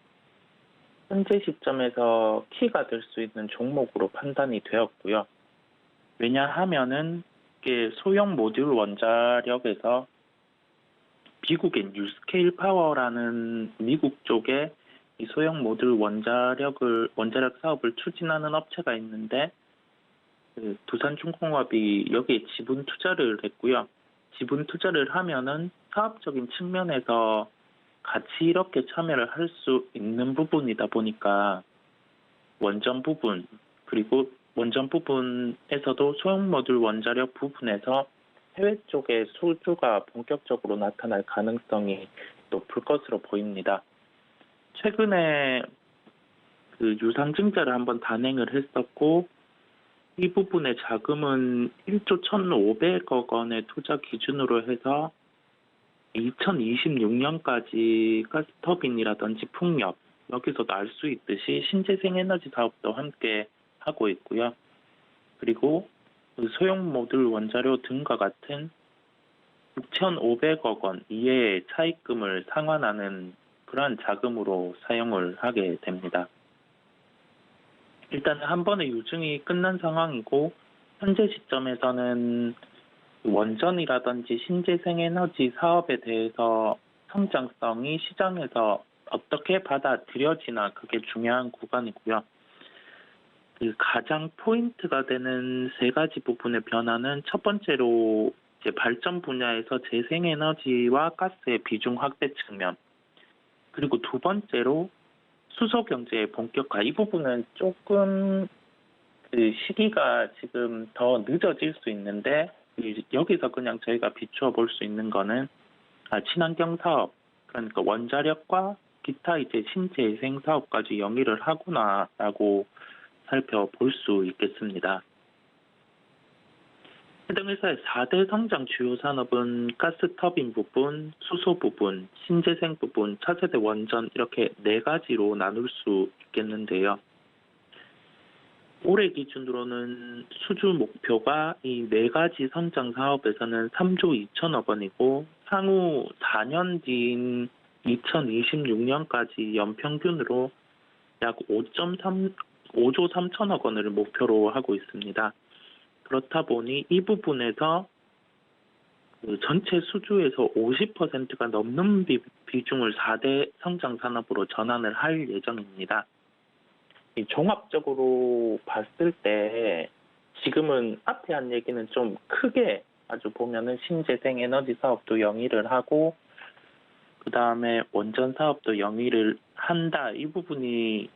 현재 시점에서 키가 될 수 있는 종목으로 판단이 되었고요. 왜냐하면은 이게 소형 모듈 원자력에서 미국의 뉴스케일 파워라는 미국 쪽에 이 소형 모듈 원자력 사업을 추진하는 업체가 있는데 두산중공업이 여기에 지분 투자를 했고요. 지분 투자를 하면은 사업적인 측면에서 같이 이렇게 참여를 할 수 있는 부분이다 보니까 원전 부분 그리고 원전 부분에서도 소형 모듈 원자력 부분에서 해외 쪽에 수주가 본격적으로 나타날 가능성이 높을 것으로 보입니다. 최근에 유상증자를 한번 단행을 했었고 이 부분의 자금은 1조 1,500억 원의 투자 기준으로 해서 2026년까지 가스터빈이라든지 풍력 여기서도 알 수 있듯이 신재생에너지 사업도 함께 하고 있고요. 그리고 소형 모듈 원자료 등과 같은 6,500억 원 이하의 차입금을 상환하는 그러한 자금으로 사용을 하게 됩니다. 일단 한 번의 유증이 끝난 상황이고 현재 시점에서는 원전이라든지 신재생에너지 사업에 대해서 성장성이 시장에서 어떻게 받아들여지나 그게 중요한 구간이고요. 가장 포인트가 되는 세 가지 부분의 변화는 첫 번째로 이제 발전 분야에서 재생에너지와 가스의 비중 확대 측면, 그리고 두 번째로 수소 경제의 본격화. 이 부분은 조금 시기가 지금 더 늦어질 수 있는데 여기서 그냥 저희가 비추어 볼 수 있는 거는 친환경 사업, 그러니까 원자력과 기타 이제 신재생 사업까지 영위를 하구나라고 살펴볼 수 있겠습니다. 해당 회사의 4대 성장 주요 산업은 가스터빈 부분, 수소 부분, 신재생 부분, 차세대 원전 이렇게 네 가지로 나눌 수 있겠는데요. 올해 기준으로는 수주 목표가 이 네 가지 성장 사업에서는 3조 2천억 원이고 향후 4년 뒤인 2026년까지 연평균으로 약 5조 3천억 원을 목표로 하고 있습니다. 그렇다 보니 이 부분에서 전체 수주에서 50%가 넘는 비중을 4대 성장 산업으로 전환을 할 예정입니다. 종합적으로 봤을 때 지금은 앞에 한 얘기는 좀 크게 아주 보면은 신재생 에너지 사업도 영위를 하고 그 다음에 원전 사업도 영위를 한다. 이 부분이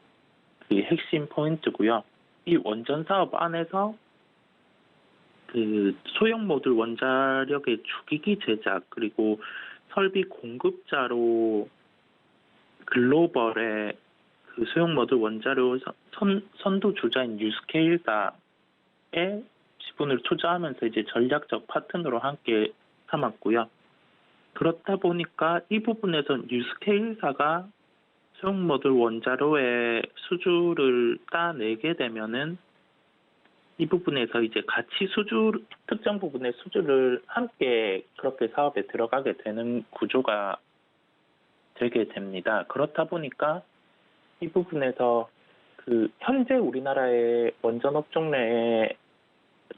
그 핵심 포인트고요. 이 원전 사업 안에서 그 소형 모듈 원자력의 주기기 제작 그리고 설비 공급자로 글로벌의 그 소형 모듈 원자료 선도 주자인 뉴스케일사에 지분을 투자하면서 이제 전략적 파트너로 함께 삼았고요. 그렇다 보니까 이 부분에서 뉴스케일사가 소형 모듈 원자료의 수주를 따내게 되면은 이 부분에서 이제 같이 특정 부분의 수주를 함께 그렇게 사업에 들어가게 되는 구조가 되게 됩니다. 그렇다 보니까 이 부분에서 그 현재 우리나라의 원전 업종 내의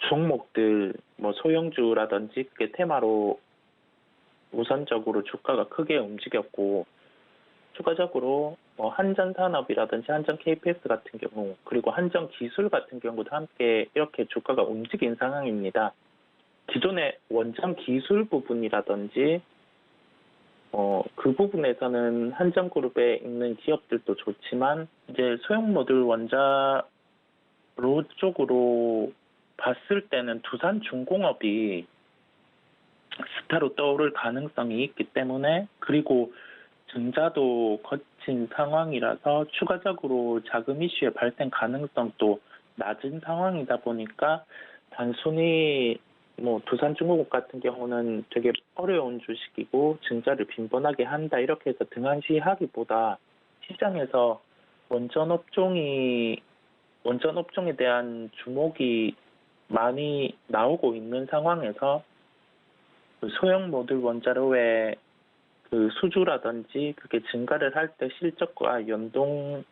종목들, 뭐 소형주라든지 그게 테마로 우선적으로 주가가 크게 움직였고 추가적으로 뭐 한전산업이라든지 한전 KPS 같은 경우 그리고 한전기술 같은 경우도 함께 이렇게 주가가 움직인 상황입니다. 기존의 원전 기술 부분이라든지 그 부분에서는 한전그룹에 있는 기업들도 좋지만 이제 소형 모듈 원자로 쪽으로 봤을 때는 두산중공업이 스타로 떠오를 가능성이 있기 때문에, 그리고 증자도 거친 상황이라서 추가적으로 자금 이슈의 발생 가능성도 낮은 상황이다 보니까 단순히 두산중공업 같은 경우는 되게 어려운 주식이고 증자를 빈번하게 한다 이렇게 해서 등한시하기보다 시장에서 원전 업종에 대한 주목이 많이 나오고 있는 상황에서 소형 모듈 원자로의 그 수주라든지 그게 증가를 할 때 실적과 연동될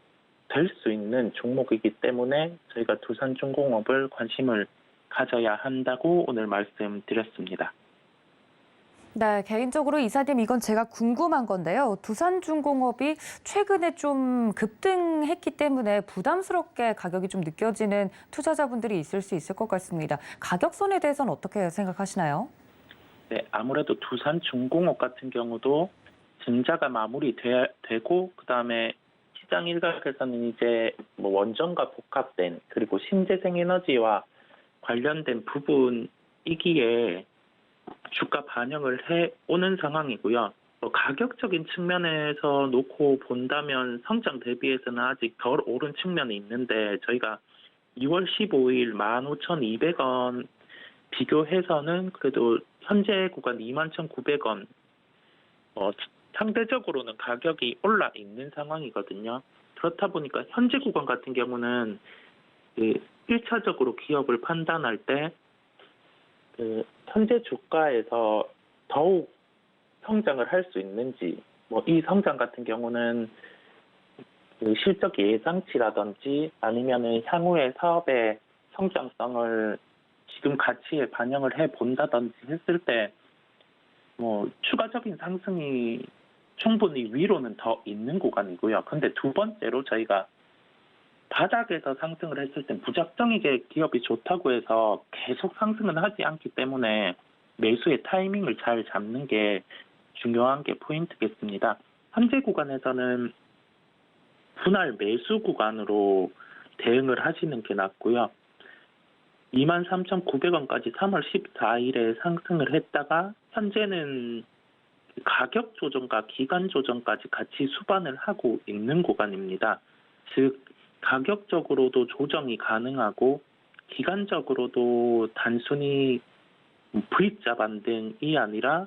수 있는 종목이기 때문에 저희가 두산중공업을 관심을 가져야 한다고 오늘 말씀드렸습니다. 네, 개인적으로 이사님 이건 제가 궁금한 건데요. 두산중공업이 최근에 좀 급등했기 때문에 부담스럽게 가격이 좀 느껴지는 투자자분들이 있을 수 있을 것 같습니다. 가격선에 대해서는 어떻게 생각하시나요? 네, 아무래도 두산중공업 같은 경우도 증자가 마무리되고 그다음에 시장 일각에서는 이제 원전과 복합된 그리고 신재생에너지와 관련된 부분이기에 주가 반영을 해오는 상황이고요. 가격적인 측면에서 놓고 본다면 성장 대비해서는 아직 덜 오른 측면이 있는데 저희가 2월 15일 15,200원 비교해서는 그래도 현재 구간 21,900원 상대적으로는 가격이 올라 있는 상황이거든요. 그렇다 보니까 현재 구간 같은 경우는 1차적으로 기업을 판단할 때 현재 주가에서 더욱 성장을 할 수 있는지, 이 성장 같은 경우는 실적 예상치라든지 아니면은 향후의 사업의 성장성을 지금 가치에 반영을 해 본다든지 했을 때 추가적인 상승이 충분히 위로는 더 있는 구간이고요. 근데 두 번째로 저희가 바닥에서 상승을 했을 땐 부작정이게 기업이 좋다고 해서 계속 상승은 하지 않기 때문에 매수의 타이밍을 잘 잡는 게 중요한 게 포인트겠습니다. 현재 구간에서는 분할 매수 구간으로 대응을 하시는 게 낫고요. 23,900원까지 3월 14일에 상승을 했다가 현재는 가격 조정과 기간 조정까지 같이 수반을 하고 있는 구간입니다. 즉 가격적으로도 조정이 가능하고 기간적으로도 단순히 V자 반등이 아니라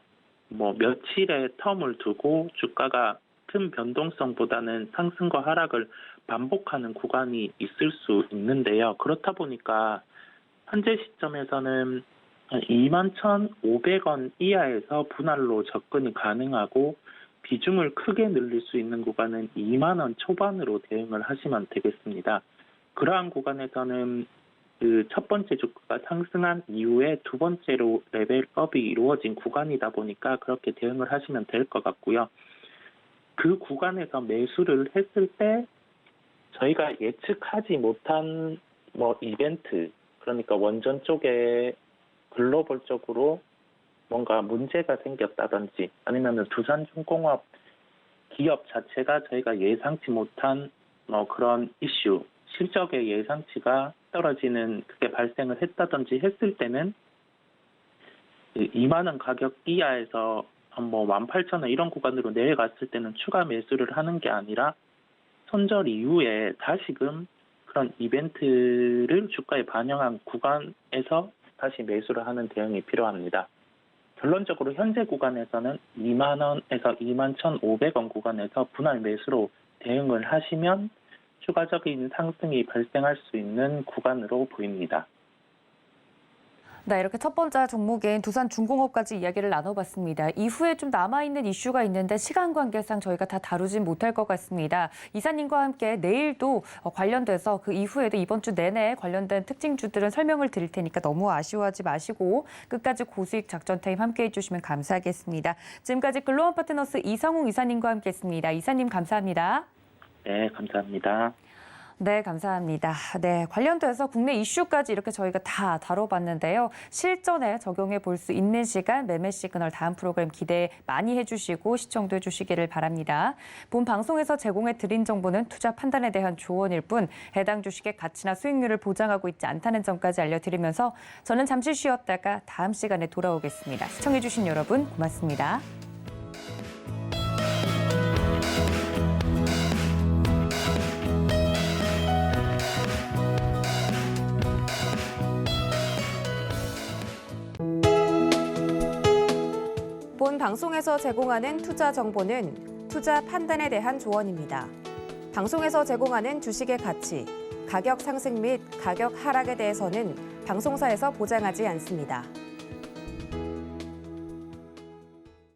며칠의 텀을 두고 주가가 큰 변동성보다는 상승과 하락을 반복하는 구간이 있을 수 있는데요. 그렇다 보니까 현재 시점에서는 21,500원 이하에서 분할로 접근이 가능하고 비중을 크게 늘릴 수 있는 구간은 2만 원 초반으로 대응을 하시면 되겠습니다. 그러한 구간에서는 그 첫 번째 주가가 상승한 이후에 두 번째로 레벨업이 이루어진 구간이다 보니까 그렇게 대응을 하시면 될 것 같고요. 그 구간에서 매수를 했을 때 저희가 예측하지 못한 이벤트, 그러니까 원전 쪽에 글로벌적으로 뭔가 문제가 생겼다든지 아니면 두산중공업 기업 자체가 저희가 예상치 못한 그런 이슈, 실적의 예상치가 떨어지는 그게 발생을 했다든지 했을 때는 2만 원 가격 이하에서 18,000원 이런 구간으로 내려갔을 때는 추가 매수를 하는 게 아니라 손절 이후에 다시금 그런 이벤트를 주가에 반영한 구간에서 다시 매수를 하는 대응이 필요합니다. 결론적으로 현재 구간에서는 2만 원에서 21,500원 구간에서 분할 매수로 대응을 하시면 추가적인 상승이 발생할 수 있는 구간으로 보입니다. 네, 이렇게 첫 번째 종목인 두산중공업까지 이야기를 나눠봤습니다. 이후에 좀 남아있는 이슈가 있는데 시간 관계상 저희가 다 다루진 못할 것 같습니다. 이사님과 함께 내일도 관련돼서 그 이후에도 이번 주 내내 관련된 특징주들은 설명을 드릴 테니까 너무 아쉬워하지 마시고 끝까지 고수익 작전 타임 함께해 주시면 감사하겠습니다. 지금까지 글로원 파트너스 이성웅 이사님과 함께했습니다. 이사님 감사합니다. 네, 감사합니다. 네, 감사합니다. 네, 관련돼서 국내 이슈까지 이렇게 저희가 다 다뤄봤는데요. 실전에 적용해 볼 수 있는 시간, 매매 시그널 다음 프로그램 기대 많이 해주시고 시청도 해주시기를 바랍니다. 본 방송에서 제공해 드린 정보는 투자 판단에 대한 조언일 뿐 해당 주식의 가치나 수익률을 보장하고 있지 않다는 점까지 알려드리면서 저는 잠시 쉬었다가 다음 시간에 돌아오겠습니다. 시청해주신 여러분 고맙습니다. 본 방송에서 제공하는 투자 정보는 투자 판단에 대한 조언입니다. 방송에서 제공하는 주식의 가치, 가격 상승 및 가격 하락에 대해서는 방송사에서 보장하지 않습니다.